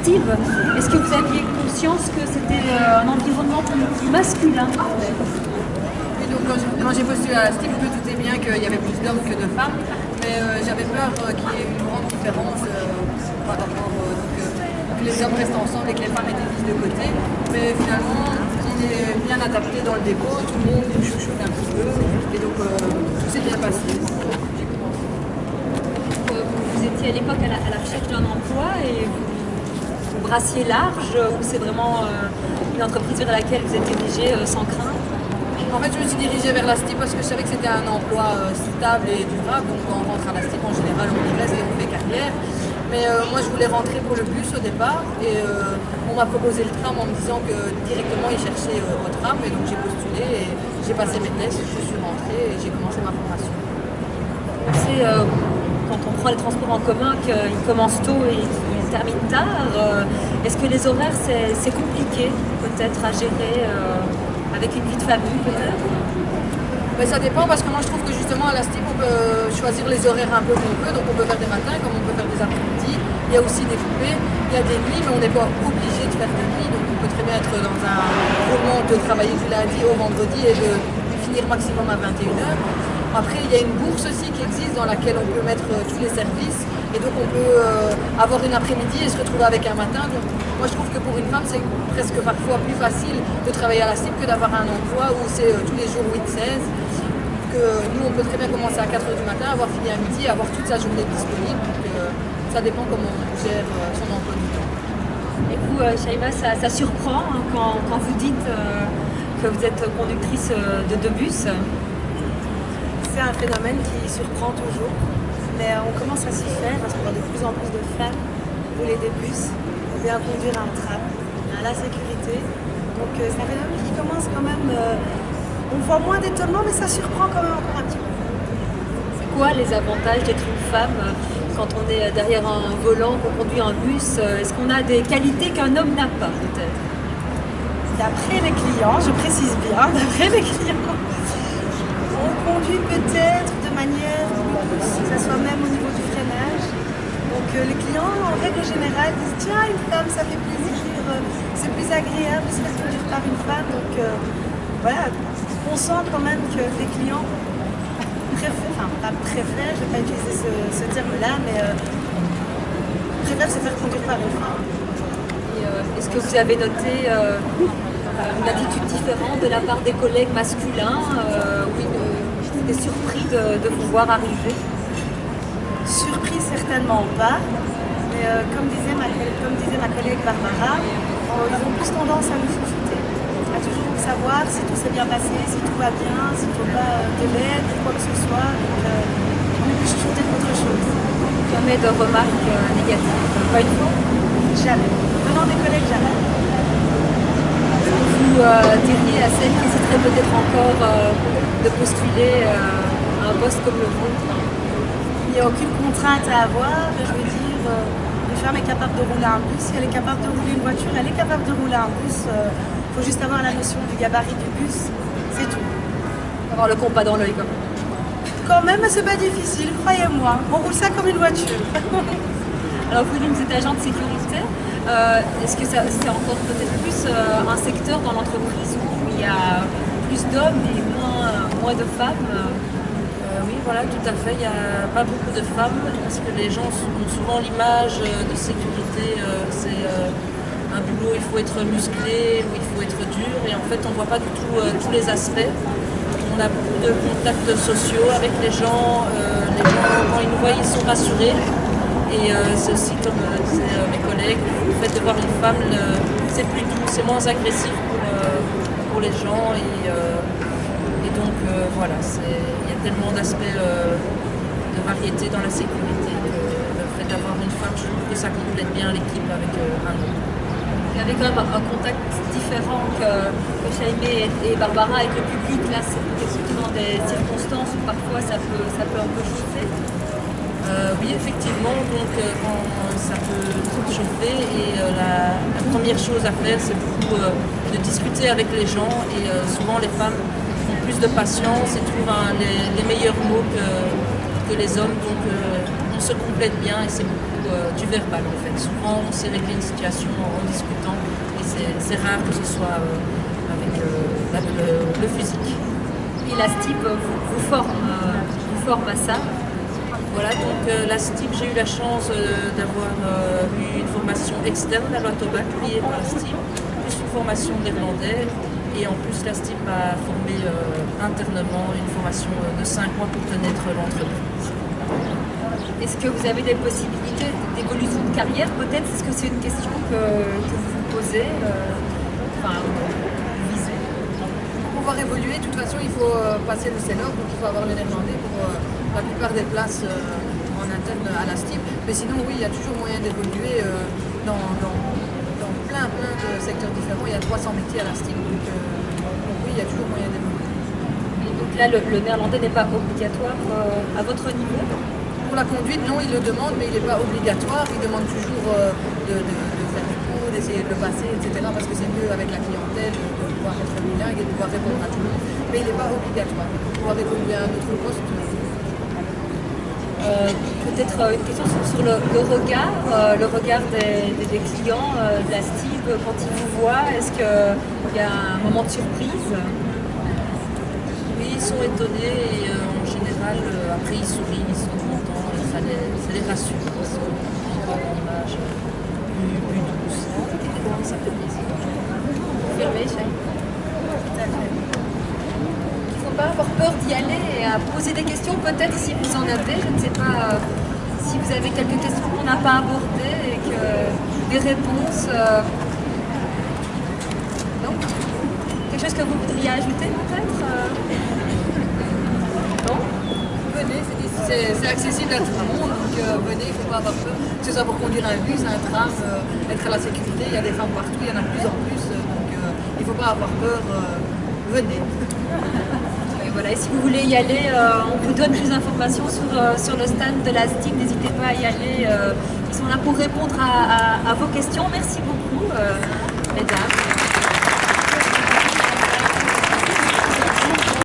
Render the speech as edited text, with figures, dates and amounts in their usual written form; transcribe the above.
sportive. Est-ce que vous aviez conscience que c'était un environnement plus masculin? Et donc quand j'ai postulé à la STIP, je me doutais bien qu'il y avait plus d'hommes que de femmes, mais j'avais peur qu'il y ait une grande différence par rapport que les hommes restent ensemble et que les femmes étaient mises de côté. Mais finalement, on est bien adapté dans le dépôt, tout le monde nous chouchoute un petit peu, et donc tout s'est bien passé. Vous étiez à l'époque à la recherche d'un emploi et vous brassiez large, ou c'est vraiment une entreprise vers laquelle vous êtes dirigé sans crainte? En fait, je me suis dirigée vers la STIP parce que je savais que c'était un emploi stable et durable. Donc, quand on rentre à la STIP, en général, on y reste et on fait carrière. Mais moi, je voulais rentrer pour le bus au départ. Et on m'a proposé le tram en me disant que directement, ils cherchaient au tram. Et donc, j'ai postulé et j'ai passé mes tests. Je suis rentrée et j'ai commencé ma formation. C'est quand on prend les transports en commun qu'ils commencent tôt et qu'ils terminent tard. Est-ce que les horaires, c'est compliqué peut-être à gérer avec une vie de famille peut-être? Mais ça dépend parce que moi je trouve que justement à la STIP on peut choisir les horaires un peu qu'on veut, donc on peut faire des matins comme on peut faire des après-midi. Il y a aussi des coupés, il y a des nuits, mais on n'est pas obligé de faire des nuits, donc on peut très bien être dans un roulement de travailler du lundi au vendredi et de finir maximum à 21h. Après il y a une bourse aussi qui existe dans laquelle on peut mettre tous les services et donc on peut avoir une après-midi et se retrouver avec un matin. Donc moi je trouve que pour une femme c'est presque parfois plus facile de travailler à la STIP que d'avoir un emploi où c'est tous les jours 8-16. Nous on peut très bien commencer à 4h du matin, avoir fini à midi, avoir toute sa journée disponible. Donc ça dépend comment on gère son emploi du temps. Et vous, Shaima, ça surprend hein, quand vous dites que vous êtes conductrice de bus? C'est un phénomène qui surprend toujours, mais on commence à s'y faire parce qu'on a de plus en plus de femmes rouler des bus ou bien conduire un tram, la sécurité. Donc c'est un phénomène qui commence quand même, on voit moins d'étonnement, mais ça surprend quand même encore un petit peu. C'est quoi les avantages d'être une femme quand on est derrière un volant, qu'on conduit un bus? Est-ce qu'on a des qualités qu'un homme n'a pas peut-être? D'après les clients, je précise bien, d'après les clients, on conduit peut-être de manière plus douce, que ce soit même au niveau du freinage. Donc les clients, en règle générale, disent tiens, une femme, ça fait plaisir, c'est plus agréable de se faire conduire par une femme. Donc voilà, on sent quand même que les clients préfèrent, enfin pas préfèrent, je ne vais pas utiliser ce terme-là, mais préfèrent se faire conduire par une femme. Est-ce que vous avez noté une attitude différente de la part des collègues masculins ou ils étaient surpris de vous voir arriver? Surpris certainement pas, mais comme disait ma collègue Barbara, ils ont plus tendance à nous chouchouter, à toujours savoir si tout s'est bien passé, si tout va bien, s'il ne faut pas de l'aide ou quoi que ce soit. Donc, on est plus chouchouté qu'autre chose. Jamais de remarques négatives? Pas une fois? Jamais. Venant des collègues, jamais. Vous diriez à celles qui hésiteraient peut-être encore de postuler à un poste comme le vôtre? Il n'y a aucune contrainte à avoir. Je veux dire, une femme est capable de rouler un bus. Si elle est capable de rouler une voiture, elle est capable de rouler un bus. Il faut juste avoir la notion du gabarit du bus. C'est tout. Avoir le compas dans l'œil, quand même. Quand même, c'est pas difficile, croyez-moi. On roule ça comme une voiture. Alors vous dites que vous êtes agent de sécurité. Est-ce que c'est encore peut-être plus un secteur dans l'entreprise où il y a plus d'hommes et moins de femmes? Oui, voilà, tout à fait. Il n'y a pas beaucoup de femmes parce que les gens ont souvent l'image de sécurité. C'est un boulot où il faut être musclé, où il faut être dur. Et en fait, on ne voit pas du tout tous les aspects. On a beaucoup de contacts sociaux avec les gens. Les gens, quand ils nous voient, ils sont rassurés. Et c'est aussi, comme disaient mes collègues, le fait de voir une femme, c'est plus doux, c'est moins agressif pour les gens. Et donc, voilà, il y a tellement d'aspects de variété dans la sécurité que le fait d'avoir une femme, je trouve que ça complète bien l'équipe avec un homme. Il y avait quand même un contact différent que Shaimé et Barbara avec le public. Là, c'est plutôt dans des circonstances où parfois ça peut un peu chauffer. Oui, effectivement, donc quand ça peut chauffer et la première chose à faire, c'est beaucoup de discuter avec les gens et souvent les femmes ont plus de patience et trouvent les meilleurs mots que les hommes, donc on se complète bien et c'est beaucoup. du verbal en fait. Souvent on sait régler une situation en discutant et c'est rare que ce soit avec le physique. Et la STIB vous forme à ça. Voilà, donc la STIB, j'ai eu la chance d'avoir eu une formation externe à l'Autobac, liée par la STIB, plus une formation néerlandais, et en plus la STIB m'a formé internement une formation de 5 mois pour connaître l'entreprise. Est-ce que vous avez des possibilités d'évolution de carrière peut-être? Est-ce que c'est une question que vous vous posez enfin, vous visez? Pour pouvoir évoluer, de toute façon, il faut passer le CELOC, donc il faut avoir le néerlandais pour la plupart des places en interne à la STIB. Mais sinon, oui, il y a toujours moyen d'évoluer dans plein de secteurs différents. Il y a 300 métiers à la STIB, donc oui, il y a toujours moyen d'évoluer. Et donc là, le néerlandais n'est pas obligatoire à votre niveau? Pour la conduite, non, il le demande, mais il n'est pas obligatoire. Il demande toujours de faire des cours, d'essayer de le passer, etc. Parce que c'est mieux avec la clientèle de pouvoir être bilingue et de pouvoir répondre à tout le monde. Mais il n'est pas obligatoire. Pour pouvoir évoluer à un autre poste. Peut-être une question sur le regard des clients de la STIB quand ils vous voient. Est-ce qu'il y a un moment de surprise? Oui, ils sont étonnés et en général, après ils sourient, ils sont contents et ça les rassure. Ils sont encore une image plus douce. Et ça fait plaisir. Confirmé, Chèque? Tout à fait. Il ne faut pas avoir peur d'y aller et à poser des questions, peut-être si vous en avez. Je ne sais pas si vous avez quelques questions qu'on n'a pas abordées et que des réponses. Non? Quelque chose que vous voudriez ajouter peut-être? Non? Venez, c'est accessible à tout le monde, donc venez, il ne faut pas avoir peur. Que ce soit pour conduire un bus, un tram, être à la sécurité, il y a des femmes partout, il y en a de plus en plus, donc il ne faut pas avoir peur, venez. Et voilà, et si vous voulez y aller, on vous donne plus d'informations sur le stand de la STIB, n'hésitez pas à y aller, ils sont là pour répondre à vos questions. Merci beaucoup, mesdames.